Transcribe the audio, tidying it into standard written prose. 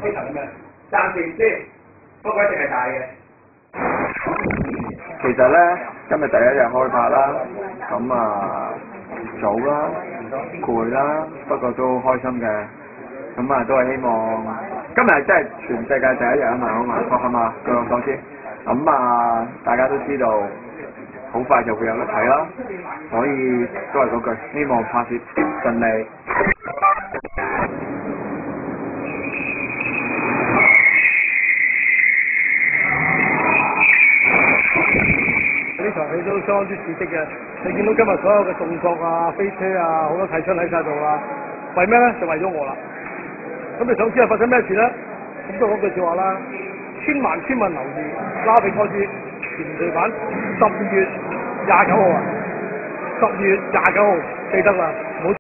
非常咁樣。暫時先，不過一定係大嘅。其實咧，今日第一日開拍啦，咁早啦，攰啦，不過都開心嘅。咁都係希望今日真係全世界第一日啊嘛，好嘛，係嘛，據我所知。咁大家都知道，好快就會有得睇啦。所以都係嗰句，希望拍攝順利。呢場戲都相當之刺激嘅，你見到今日所有嘅動作啊、飛車啊，好多替身喺晒度啦。為咩咧？就為咗我啦。咁你想知係發生咩事咧？咁都嗰句説話啦，千萬留意拉比賽節前地版10月29號啊！10月29號記得啦，唔好